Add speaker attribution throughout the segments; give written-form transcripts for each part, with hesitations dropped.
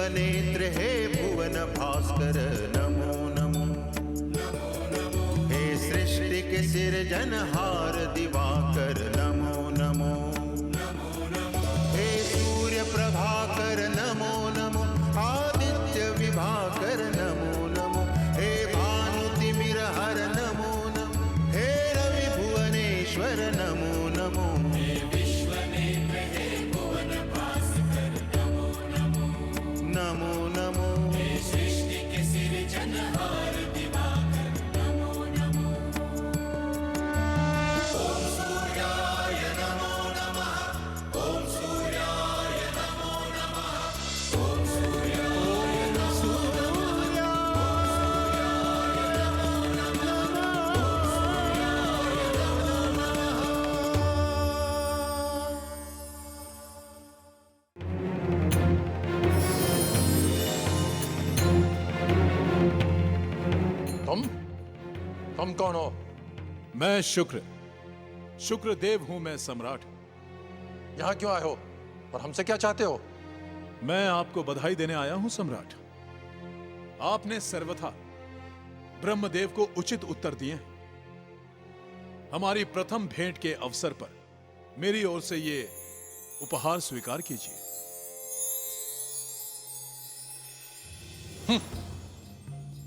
Speaker 1: विश्वनेत्र हे भुवन भास्कर नमो नमो। हे सृष्टि के सिरजनहार दिवाकर नमो नमो। हे सूर्य प्रभाकर नमो नमो। आदित्य विभाकर नमो नमो। हे भानुतिमिरहर नमो नमो। हे रवि भुवनेश्वर नमो नमो। हे विश्वनेत्र हे भुवन भास्कर नमो नमो। नमो नमो। हे सृष्टि के सिरजनहार दिवाकर नमो नमो। ओम सूर्याय नमो नमः। ओम सूर्याय नमो नमः। ओम सूर्याय नमो नमः।
Speaker 2: तुम कौन हो?
Speaker 3: मैं शुक्रदेव हूं। मैं सम्राट।
Speaker 2: यहाँ क्यों आए हो और हमसे क्या चाहते हो?
Speaker 3: मैं आपको बधाई देने आया हूं सम्राट। आपने सर्वथा ब्रह्मदेव को उचित उत्तर दिए हैं। हमारी प्रथम भेंट के अवसर पर मेरी ओर से ये उपहार स्वीकार कीजिए।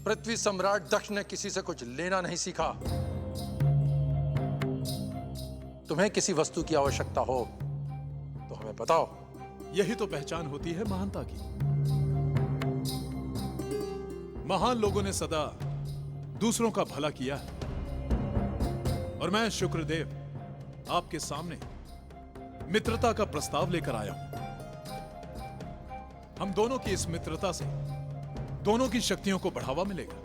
Speaker 2: पृथ्वी सम्राट दक्ष ने किसी से कुछ लेना नहीं सीखा। तुम्हें किसी वस्तु की आवश्यकता हो तो हमें बताओ।
Speaker 3: यही तो पहचान होती है महानता की। महान लोगों ने सदा दूसरों का भला किया है और मैं शुक्रदेव आपके सामने मित्रता का प्रस्ताव लेकर आया हूं। हम दोनों की इस मित्रता से दोनों की शक्तियों को बढ़ावा मिलेगा।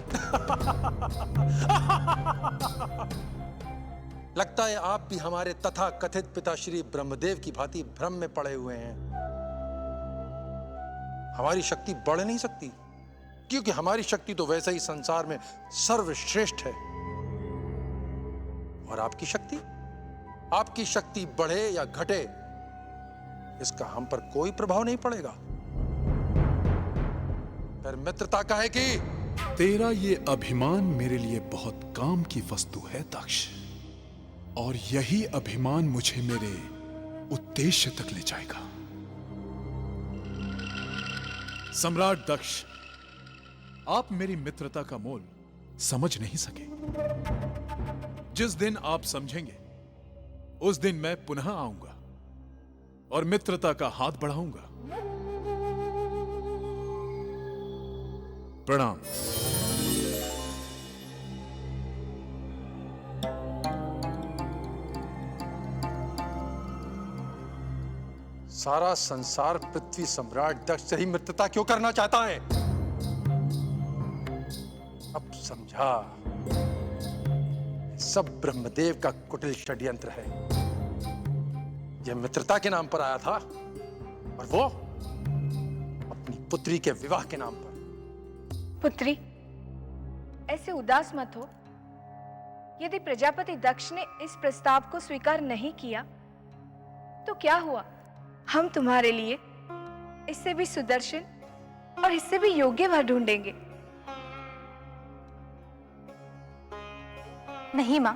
Speaker 2: लगता है आप भी हमारे तथा कथित पिता श्री ब्रह्मदेव की भांति भ्रम में पड़े हुए हैं। हमारी शक्ति बढ़ नहीं सकती क्योंकि हमारी शक्ति तो वैसे ही संसार में सर्वश्रेष्ठ है। और आपकी शक्ति बढ़े या घटे इसका हम पर कोई प्रभाव नहीं पड़ेगा। फिर मित्रता का है कि
Speaker 3: तेरा ये अभिमान मेरे लिए बहुत काम की वस्तु है दक्ष, और यही अभिमान मुझे मेरे उद्देश्य तक ले जाएगा। सम्राट दक्ष, आप मेरी मित्रता का मोल समझ नहीं सके। जिस दिन आप समझेंगे उस दिन मैं पुनः आऊंगा और मित्रता का हाथ बढ़ाऊंगा। प्रणाम।
Speaker 2: सारा संसार पृथ्वी सम्राट दक्ष से ही मित्रता क्यों करना चाहता है? अब समझा, सब ब्रह्मदेव का कुटिल षड्यंत्र है। यह मित्रता के नाम पर आया था और वो अपनी पुत्री के विवाह के नाम पर।
Speaker 4: पुत्री, ऐसे उदास मत हो। यदि प्रजापति दक्ष ने इस प्रस्ताव को स्वीकार नहीं किया तो क्या हुआ? हम तुम्हारे लिए इससे भी सुदर्शन और इससे भी योग्य वर ढूंढेंगे।
Speaker 5: नहीं मां,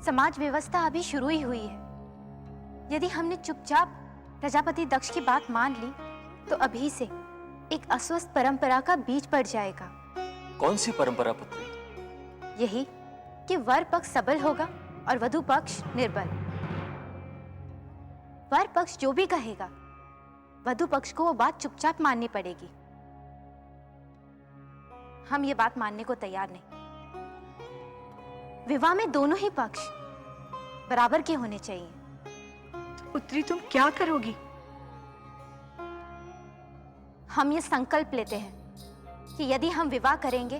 Speaker 5: समाज व्यवस्था अभी शुरू ही हुई है। यदि हमने चुपचाप प्रजापति दक्ष की बात मान ली तो अभी से एक अस्वस्थ परंपरा का बीज पड़ जाएगा।
Speaker 6: कौन सी परंपरा पुत्री?
Speaker 5: यही कि वर पक्ष सबल होगा और वधु पक्ष निर्बल। वर पक्ष जो भी कहेगा वधु पक्ष को वो बात चुपचाप माननी पड़ेगी। हम ये बात मानने को तैयार नहीं। विवाह में दोनों ही पक्ष बराबर के होने चाहिए।
Speaker 4: पुत्री, तुम क्या करोगी?
Speaker 5: हम ये संकल्प लेते हैं कि यदि हम विवाह करेंगे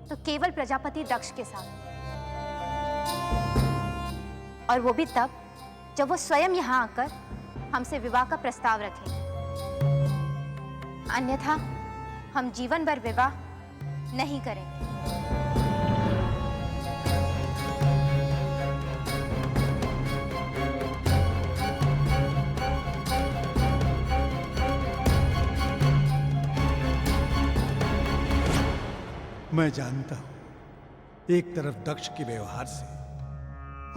Speaker 5: तो केवल प्रजापति दक्ष के साथ, और वो भी तब जब वो स्वयं यहाँ आकर हमसे विवाह का प्रस्ताव रखें। अन्यथा हम जीवन भर विवाह नहीं करेंगे।
Speaker 7: मैं जानता हूं एक तरफ दक्ष के व्यवहार से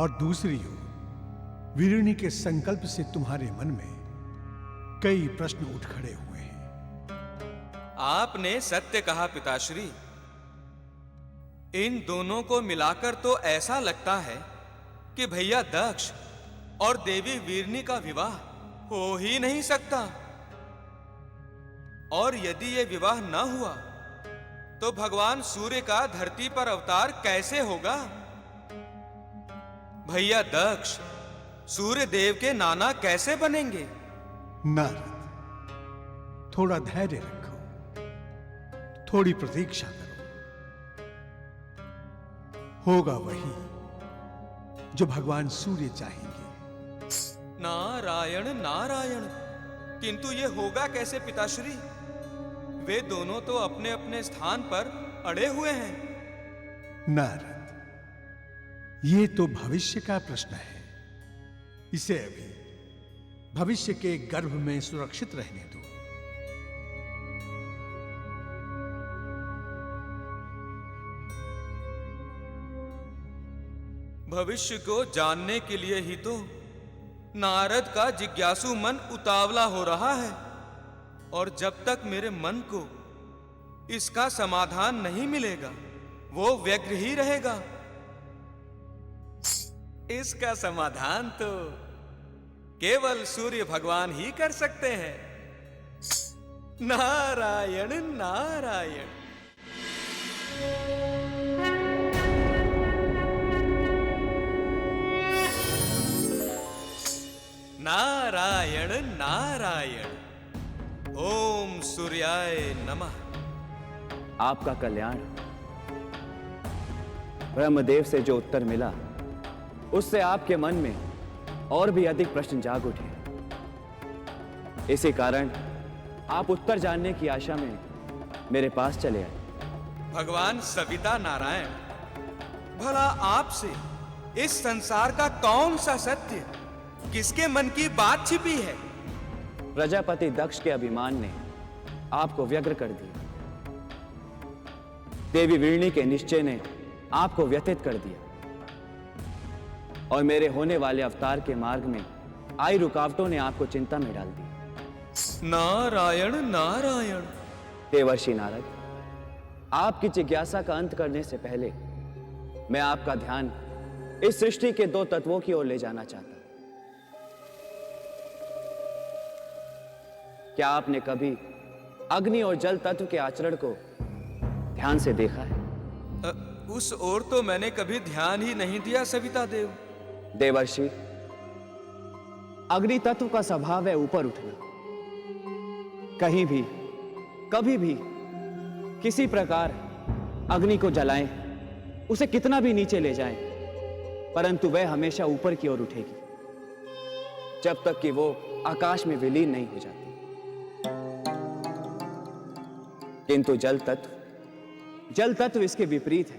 Speaker 7: और दूसरी ओर वीरिणी के संकल्प से तुम्हारे मन में कई प्रश्न उठ खड़े हुए हैं।
Speaker 8: आपने सत्य कहा पिताश्री। इन दोनों को मिलाकर तो ऐसा लगता है कि भैया दक्ष और देवी वीरनी का विवाह हो ही नहीं सकता। और यदि यह विवाह न हुआ तो भगवान सूर्य का धरती पर अवतार कैसे होगा? भैया दक्ष सूर्य देव के नाना कैसे बनेंगे?
Speaker 7: नारद, थोड़ा धैर्य रखो, थोड़ी प्रतीक्षा करो। होगा वही जो भगवान सूर्य चाहेंगे।
Speaker 8: नारायण नारायण, किंतु ये होगा कैसे पिताश्री? वे दोनों तो अपने अपने स्थान पर अड़े हुए हैं।
Speaker 7: नारद, ये तो भविष्य का प्रश्न है। इसे अभी भविष्य के गर्भ में सुरक्षित रहने दो।
Speaker 8: भविष्य को जानने के लिए ही तो नारद का जिज्ञासु मन उतावला हो रहा है, और जब तक मेरे मन को इसका समाधान नहीं मिलेगा वो व्यग्र ही रहेगा। इसका समाधान तो केवल सूर्य भगवान ही कर सकते हैं। नारायण नारायण। नारायण नारायण। ओम सूर्याय नमः।
Speaker 6: आपका कल्याण। ब्रह्मदेव से जो उत्तर मिला उससे आपके मन में और भी अधिक प्रश्न जाग उठे। इसी कारण आप उत्तर जानने की आशा में मेरे पास चले आए।
Speaker 8: भगवान सविता नारायण, भला आपसे इस संसार का कौन सा सत्य, किसके मन की बात छिपी है?
Speaker 6: प्रजापति दक्ष के अभिमान ने आपको व्यग्र कर दिया। देवी वीरणी के निश्चय ने आपको व्यथित कर दिया, और मेरे होने वाले अवतार के मार्ग में आई रुकावटों ने आपको चिंता में डाल दिया।
Speaker 8: नारायण नारायण।
Speaker 6: देवर्षि नारद, आपकी जिज्ञासा का अंत करने से पहले मैं आपका ध्यान इस सृष्टि के दो तत्वों की ओर ले जाना चाहता हूं। क्या आपने कभी अग्नि और जल तत्व के आचरण को ध्यान से देखा है?
Speaker 8: उस ओर तो मैंने कभी ध्यान ही नहीं दिया सविता देव।
Speaker 6: देवर्षि, अग्नि तत्व का स्वभाव है ऊपर उठना। कहीं भी कभी भी किसी प्रकार अग्नि को जलाएं, उसे कितना भी नीचे ले जाएं, परंतु वह हमेशा ऊपर की ओर उठेगी जब तक कि वो आकाश में विलीन नहीं हो जाती। किंतु जल तत्व इसके विपरीत है।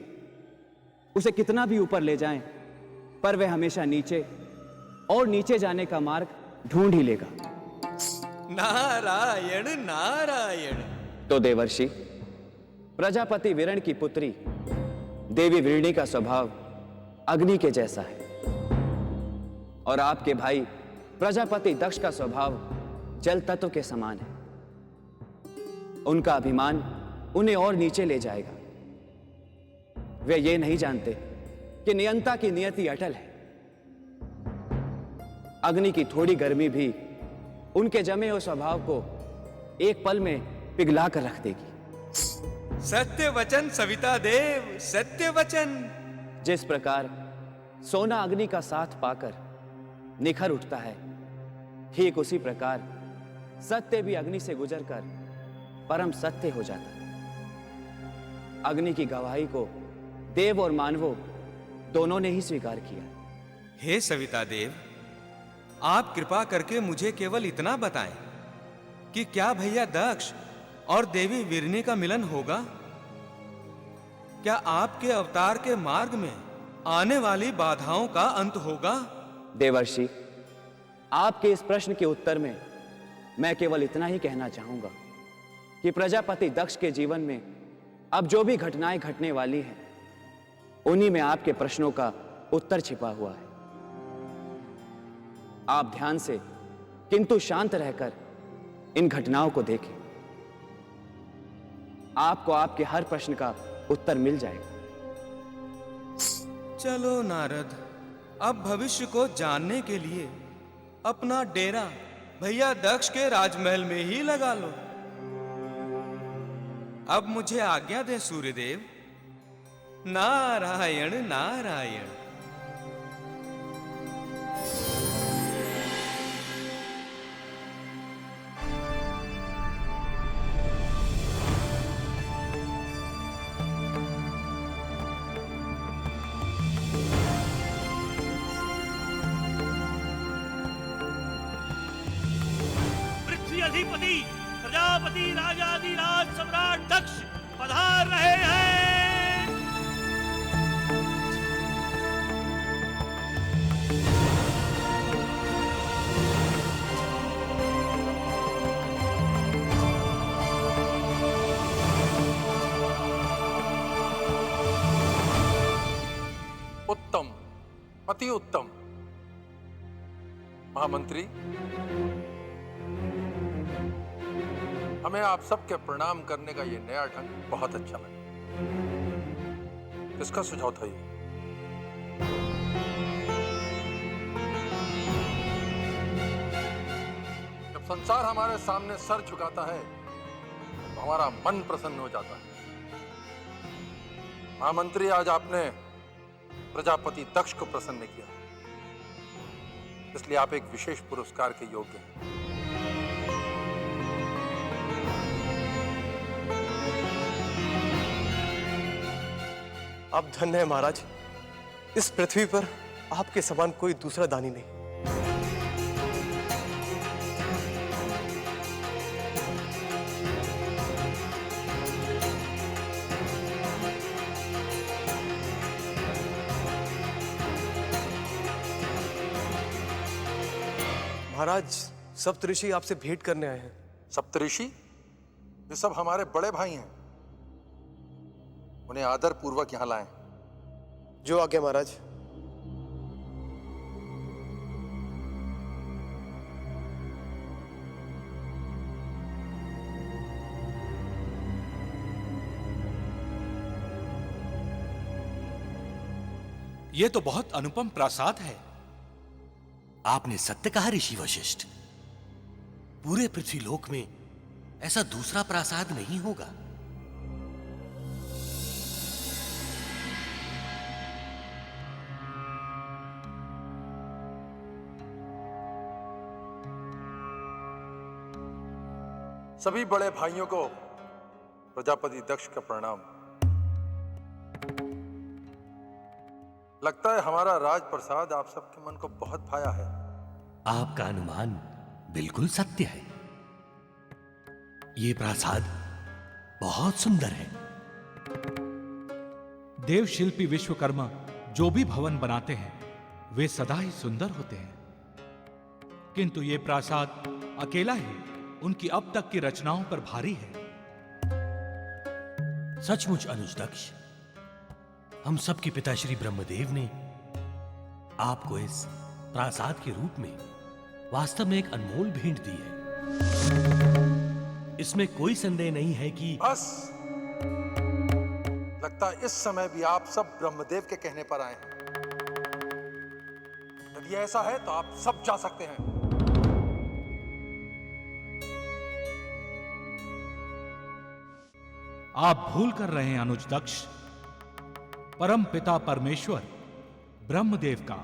Speaker 6: उसे कितना भी ऊपर ले जाएं, पर वह हमेशा नीचे और नीचे जाने का मार्ग ढूंढ ही लेगा।
Speaker 8: नारायण नारायण।
Speaker 6: तो देवर्षि, प्रजापति वीरण की पुत्री देवी वीरणी का स्वभाव अग्नि के जैसा है, और आपके भाई प्रजापति दक्ष का स्वभाव जल तत्व के समान है। उनका अभिमान उन्हें और नीचे ले जाएगा। वे ये नहीं जानते कि नियंता की नियति अटल है। अग्नि की थोड़ी गर्मी भी उनके जमे हुए स्वभाव को एक पल में पिघला कर रख देगी।
Speaker 8: सत्य वचन सविता देव, सत्य वचन।
Speaker 6: जिस प्रकार सोना अग्नि का साथ पाकर निखर उठता है, ठीक उसी प्रकार सत्य भी अग्नि से गुजरकर परम सत्य हो जाता है। अग्नि की गवाही को देव और मानवों दोनों ने ही स्वीकार किया।
Speaker 8: हे सविता देव, आप कृपा करके मुझे केवल इतना बताएं कि क्या भैया दक्ष और देवी वीरनी का मिलन होगा? क्या आपके अवतार के मार्ग में आने वाली बाधाओं का अंत होगा?
Speaker 6: देवर्षि, आपके इस प्रश्न के उत्तर में मैं केवल इतना ही कहना चाहूंगा कि प्रजापति दक्ष के जीवन में अब जो भी घटनाएं घटने वाली हैं, उन्हीं में आपके प्रश्नों का उत्तर छिपा हुआ है। आप ध्यान से किंतु शांत रहकर इन घटनाओं को देखें। आपको आपके हर प्रश्न का उत्तर मिल जाएगा।
Speaker 8: चलो नारद, अब भविष्य को जानने के लिए अपना डेरा भैया दक्ष के राजमहल में ही लगा लो। अब मुझे आज्ञा दे सूर्यदेव। नारायण नारायण।
Speaker 9: पृथ्वी अधिपति प्रजापति राजाधिराज सम्राट दक्ष पधार रहे हैं।
Speaker 2: उत्तम, अति उत्तम। महामंत्री, हमें आप सबके प्रणाम करने का ये नया ढंग बहुत अच्छा लगा। किसका सुझाव था ये? जब संसार हमारे सामने सर झुकाता है तो हमारा मन प्रसन्न हो जाता है। महामंत्री, आज आपने प्रजापति दक्ष को प्रसन्न किया, इसलिए आप एक विशेष पुरस्कार के योग्य हैं।
Speaker 10: आप धन्य हैं महाराज। इस पृथ्वी पर आपके समान कोई दूसरा दानी नहीं। महाराज, सप्तऋषि आपसे भेंट करने आए हैं।
Speaker 2: सप्तऋषि? ये सब हमारे बड़े भाई हैं, उन्हें आदर पूर्वक यहां लाएं।
Speaker 10: जो आज्ञा महाराज।
Speaker 9: ये तो बहुत अनुपम प्रासाद है। आपने सत्य कहा ऋषि वशिष्ठ। पूरे पृथ्वीलोक में ऐसा दूसरा प्रासाद नहीं होगा।
Speaker 2: सभी बड़े भाइयों को प्रजापति दक्ष का प्रणाम। लगता है हमारा राजप्रसाद आप सबके मन को बहुत भाया है।
Speaker 9: आपका अनुमान बिल्कुल सत्य है। ये प्रासाद बहुत सुंदर है।
Speaker 11: देव शिल्पी विश्वकर्मा जो भी भवन बनाते हैं वे सदा ही सुंदर होते हैं, किंतु ये प्रासाद अकेला ही उनकी अब तक की रचनाओं पर भारी है।
Speaker 9: सचमुच अनुज दक्ष, हम सबके पिता श्री ब्रह्मदेव ने आपको इस प्रासाद के रूप में वास्तव में एक अनमोल भेंट दी है। इसमें कोई संदेह नहीं है कि
Speaker 2: बस, लगता है इस समय भी आप सब ब्रह्मदेव के कहने पर आए हैं। यदि ऐसा है तो आप सब जा सकते हैं।
Speaker 11: आप भूल कर रहे हैं अनुज दक्ष। परम पिता परमेश्वर ब्रह्मदेव का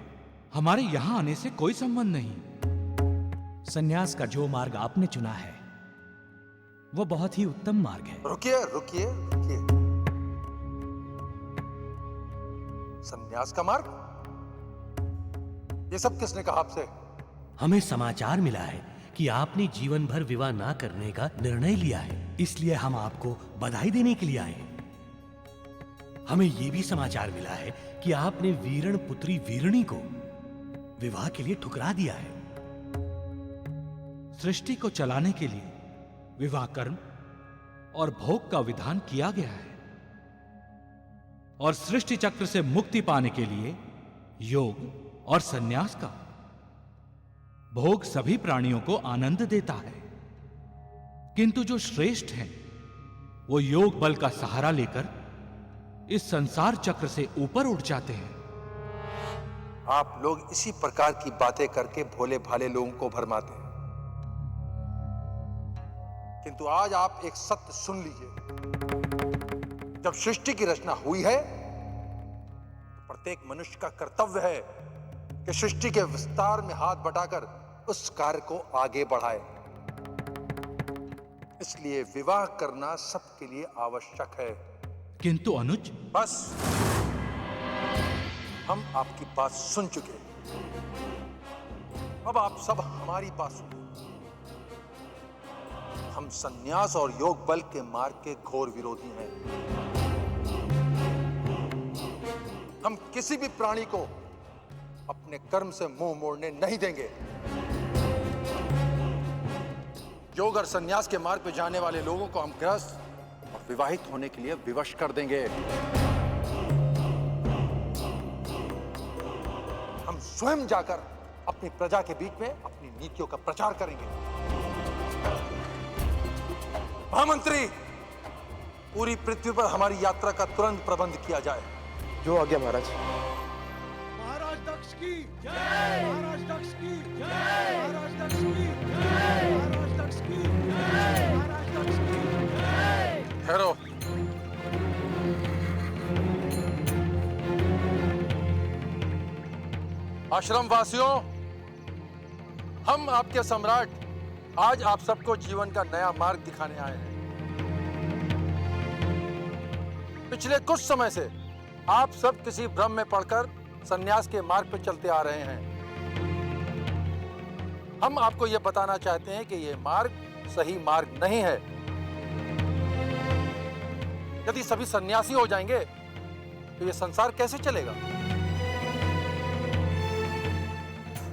Speaker 11: हमारे यहां आने से कोई संबंध नहीं।
Speaker 12: संन्यास का जो मार्ग आपने चुना है वो बहुत ही उत्तम मार्ग है।
Speaker 2: रुकिए रुकिए रुकिए। संन्यास का मार्ग? ये सब किसने कहा आपसे?
Speaker 9: हमें समाचार मिला है कि आपने जीवन भर विवाह ना करने का निर्णय लिया है, इसलिए हम आपको बधाई देने के लिए आए हैं। हमें यह भी समाचार मिला है कि आपने वीरण पुत्री वीरणी को विवाह के लिए ठुकरा दिया है।
Speaker 11: सृष्टि को चलाने के लिए विवाह कर्म और भोग का विधान किया गया है। और सृष्टि चक्र से मुक्ति पाने के लिए योग और संन्यास का। भोग सभी प्राणियों को आनंद देता है, किंतु जो श्रेष्ठ हैं वो योग बल का सहारा लेकर इस संसार चक्र से ऊपर उठ जाते हैं।
Speaker 2: आप लोग इसी प्रकार की बातें करके भोले भाले लोगों को भरमाते हैं, किंतु आज आप एक सत्य सुन लीजिए। जब सृष्टि की रचना हुई है तो प्रत्येक मनुष्य का कर्तव्य है कि सृष्टि के विस्तार में हाथ बटाकर उस कार्य को आगे बढ़ाए। इसलिए विवाह करना सबके लिए आवश्यक है।
Speaker 11: किंतु अनुज,
Speaker 2: बस हम आपकी बात सुन चुके हैं। अब आप सब हमारी बात सुनिए। हम संन्यास और योग बल के मार्ग के घोर विरोधी हैं। हम किसी भी प्राणी को अपने कर्म से मुंह मोड़ने नहीं देंगे। योग और संन्यास के मार्ग पर जाने वाले लोगों को हम ग्रस्त और विवाहित होने के लिए विवश कर देंगे। हम स्वयं जाकर अपनी प्रजा के बीच में अपनी नीतियों का प्रचार करेंगे। महामंत्री, पूरी पृथ्वी पर हमारी यात्रा का तुरंत प्रबंध किया जाए।
Speaker 10: जो आज्ञा महाराज।
Speaker 7: महाराज दक्ष की जय, महाराज दक्ष की जय, महाराज दक्ष की जय, महाराज दक्ष की जय, महाराज दक्ष की जय।
Speaker 2: ठहरो। आश्रम वासियों, हम आपके सम्राट आज आप सबको जीवन का नया मार्ग दिखाने आए हैं। पिछले कुछ समय से आप सब किसी भ्रम में पड़कर संन्यास के मार्ग पर चलते आ रहे हैं। हम आपको यह बताना चाहते हैं कि यह मार्ग सही मार्ग नहीं है। यदि सभी सन्यासी हो जाएंगे तो यह संसार कैसे चलेगा?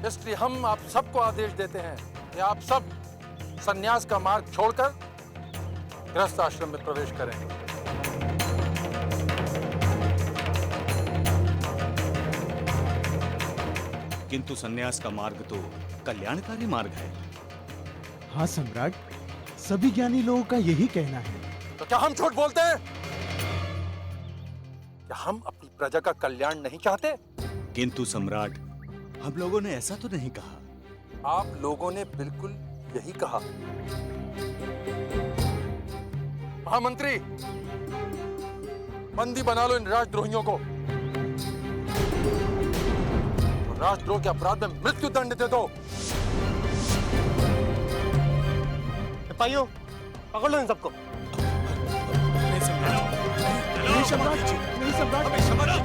Speaker 2: इसलिए हम आप सबको आदेश देते हैं कि आप सब सन्यास का मार्ग छोड़कर गृहस्थ आश्रम में प्रवेश करें।
Speaker 13: किंतु सन्यास का मार्ग तो कल्याणकारी मार्ग है।
Speaker 12: हाँ सम्राट, सभी ज्ञानी लोगों का यही कहना है।
Speaker 2: तो क्या हम झूठ बोलते हैं? क्या हम अपनी प्रजा का कल्याण नहीं चाहते?
Speaker 13: किंतु सम्राट, हम लोगों ने ऐसा तो नहीं कहा।
Speaker 2: आप लोगों ने बिल्कुल यही कहा। महामंत्री, बंदी बना लो इन राजद्रोहियों को। राजद्रोह के अपराध में मृत्यु दंड दे दो।
Speaker 10: सिपाहियों, पकड़ लो इन सबको।
Speaker 7: नहीं सम्राट, नहीं सम्राट।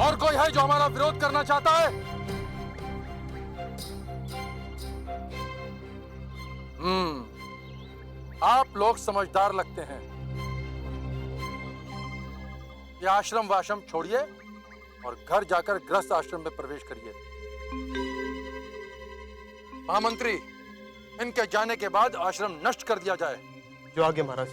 Speaker 2: और कोई है जो हमारा विरोध करना चाहता है? आप लोग समझदार लगते हैं। ये आश्रम वाश्रम छोड़िए और घर जाकर गृहस्थ आश्रम में प्रवेश करिए। महामंत्री, इनके जाने के बाद आश्रम नष्ट कर दिया जाए।
Speaker 10: जो आज्ञा महाराज।